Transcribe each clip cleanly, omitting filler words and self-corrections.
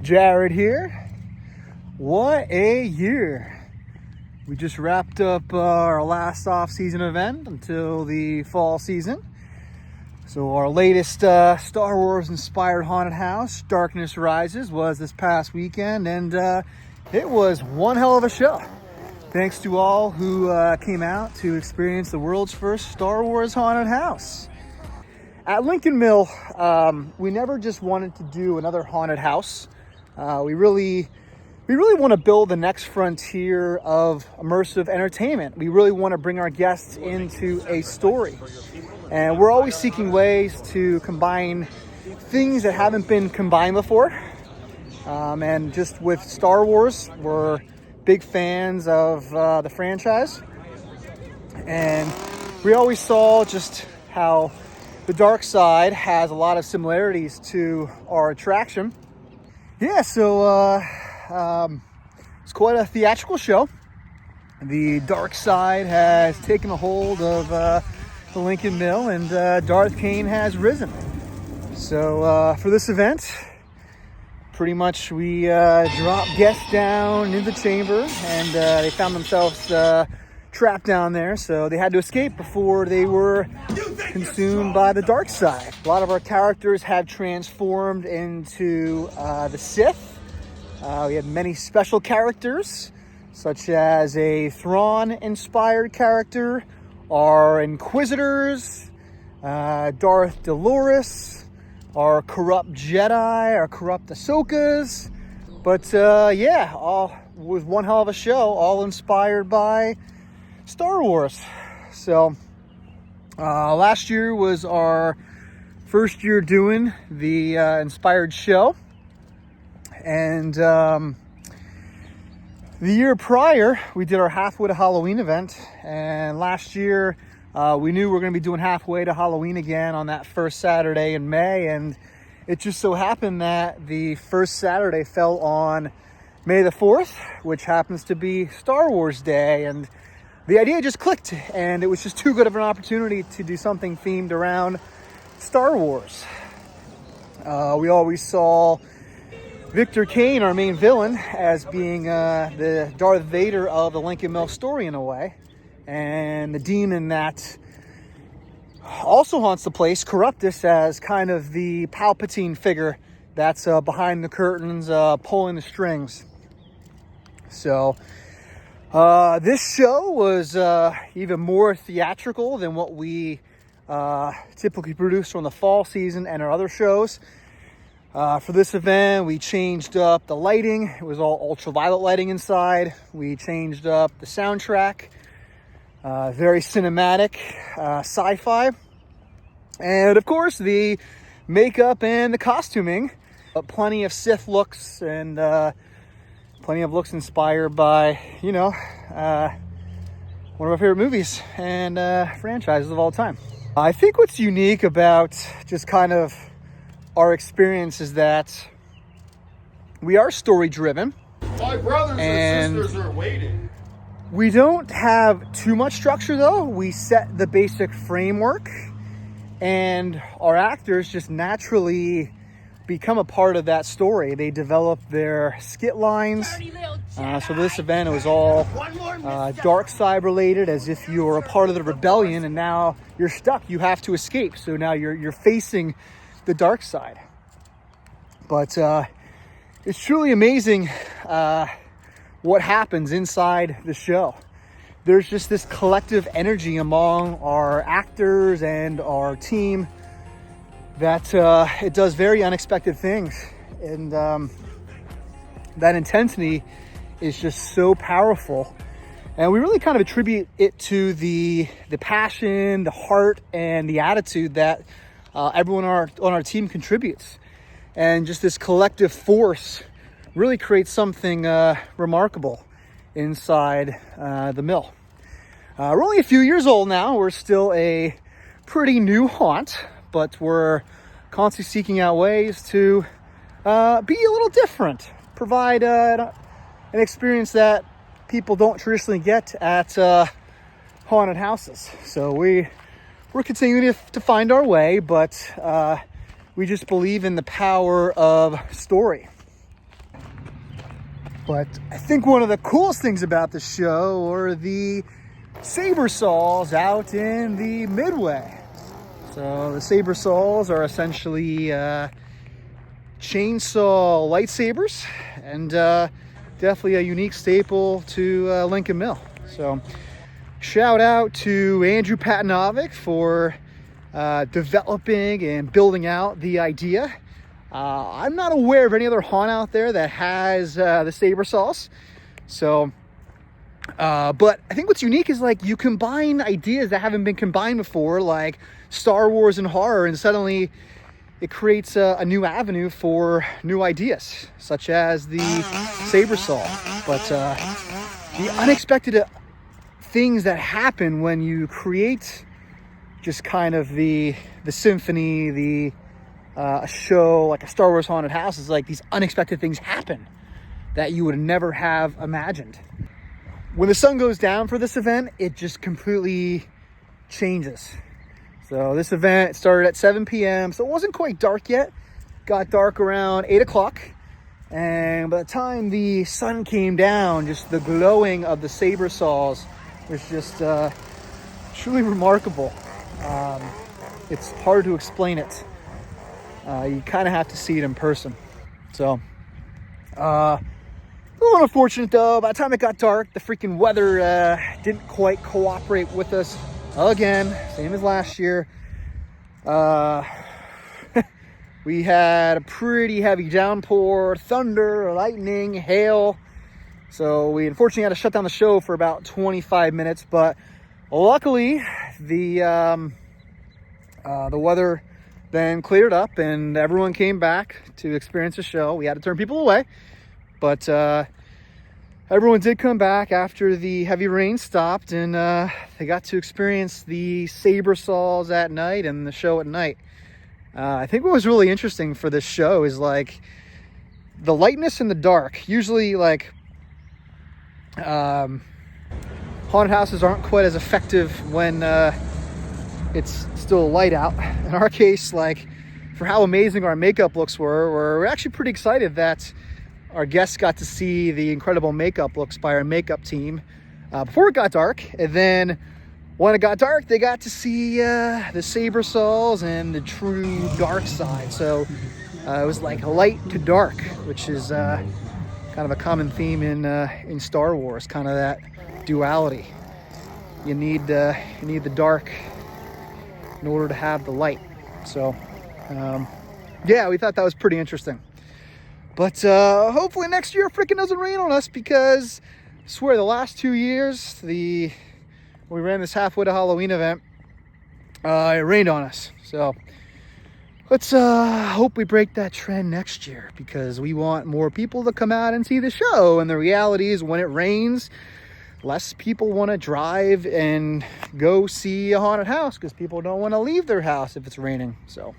Jared here. What a year. We just wrapped up our last off-season event until the fall season. So our latest Star Wars inspired haunted house, Darkness Rises, was this past weekend, and it was one hell of a show. Thanks to all who came out to experience the world's first Star Wars haunted house. At Lincoln Mill, we never just wanted to do another haunted house. We really want to build the next frontier of immersive entertainment. We really want to bring our guests into a story. And we're always seeking ways to combine things that haven't been combined before. And just with Star Wars, we're big fans of the franchise. And we always saw just how the dark side has a lot of similarities to our attraction. Yeah, so it's quite a theatrical show. The dark side has taken a hold of the Lincoln Mill, and Darth Kane has risen. So for this event, pretty much we dropped guests down in the chamber, and they found themselves trapped down there, so they had to escape before they were consumed by the dark side. A lot of our characters have transformed into the Sith. We have many special characters, such as a Thrawn-inspired character, our Inquisitors, Darth Dolores, our corrupt Jedi, our corrupt Ahsokas. But yeah, all was one hell of a show, all inspired by Star Wars. So last year was our first year doing the inspired show, and the year prior we did our halfway to Halloween event, and last year we knew we were going to be doing halfway to Halloween again on that first Saturday in May, and it just so happened that the first Saturday fell on May the 4th, which happens to be Star Wars Day, and the idea just clicked, and it was just too good of an opportunity to do something themed around Star Wars. We always saw Victor Kane, our main villain, as being the Darth Vader of the Lincoln Mill story in a way. And the demon that also haunts the place, Corruptus, as kind of the Palpatine figure that's behind the curtains, pulling the strings. So this show was even more theatrical than what we typically produce from the fall season and our other shows. For this event, we changed up the lighting. It was all ultraviolet lighting inside. We changed up the soundtrack. Very cinematic, sci-fi. And of course, the makeup and the costuming. Plenty of Sith looks, and plenty of looks inspired by, one of our favorite movies and franchises of all time. I think what's unique about just kind of our experience is that we are story driven. My brothers and sisters are waiting. We don't have too much structure though. We set the basic framework, and our actors just naturally become a part of that story. They develop their skit lines. So this event, it was all dark side related, as if you were a part of the rebellion and now you're stuck. You have to escape. So now you're facing the dark side. But it's truly amazing what happens inside the show. There's just this collective energy among our actors and our team that it does very unexpected things, and that intensity is just so powerful. And we really kind of attribute it to the passion, the heart, and the attitude that everyone on our team contributes. And just this collective force really creates something remarkable inside the mill. We're only a few years old now. We're still a pretty new haunt, but we're constantly seeking out ways to be a little different, provide an experience that people don't traditionally get at haunted houses. So we're continuing to find our way, but we just believe in the power of story. But I think one of the coolest things about the show are the Saber saws out in the Midway. So the Saber saws are essentially chainsaw lightsabers, and definitely a unique staple to Lincoln Mill. So shout out to Andrew Patanovic for developing and building out the idea. I'm not aware of any other haunt out there that has the Saber saws. So, but I think what's unique is like you combine ideas that haven't been combined before, like Star Wars and horror, and suddenly it creates a new avenue for new ideas, such as the Saber saw. But the unexpected things that happen when you create just kind of the symphony, a show like a Star Wars haunted house, is like these unexpected things happen that you would never have imagined. When the sun goes down for this event, it just completely changes. So this event started at 7 p.m. So it wasn't quite dark yet. Got dark around 8 o'clock. And by the time the sun came down, just the glowing of the Saber saws was just truly remarkable. It's hard to explain it. You kind of have to see it in person. So, a little unfortunate though. By the time it got dark, the freaking weather didn't quite cooperate with us again, same as last year. We had a pretty heavy downpour, thunder, lightning, hail. So we unfortunately had to shut down the show for about 25 minutes. But luckily, the weather then cleared up and everyone came back to experience the show. We had to turn people away, but everyone did come back after the heavy rain stopped, and they got to experience the Saber saws at night and the show at night. I think what was really interesting for this show is like the lightness and the dark. Usually like haunted houses aren't quite as effective when it's still light out. In our case, like for how amazing our makeup looks we're actually pretty excited that our guests got to see the incredible makeup looks by our makeup team before it got dark. And then when it got dark, they got to see the Saber saws and the true dark side. So it was like light to dark, which is kind of a common theme in Star Wars, kind of that duality. You need the dark in order to have the light. So yeah, we thought that was pretty interesting. But hopefully next year freaking doesn't rain on us, because I swear the last 2 years when we ran this halfway to Halloween event, it rained on us. So let's hope we break that trend next year, because we want more people to come out and see the show. And the reality is when it rains, less people want to drive and go see a haunted house, because people don't want to leave their house if it's raining. So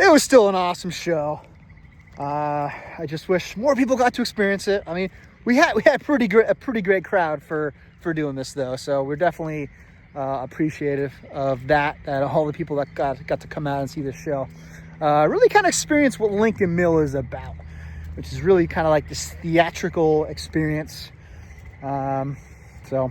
it was still an awesome show. I just wish more people got to experience it. I mean, we had a pretty great crowd for doing this though, so we're definitely appreciative of that all the people that got to come out and see this show really kind of experience what Lincoln Mill is about, which is really kind of like this theatrical experience. So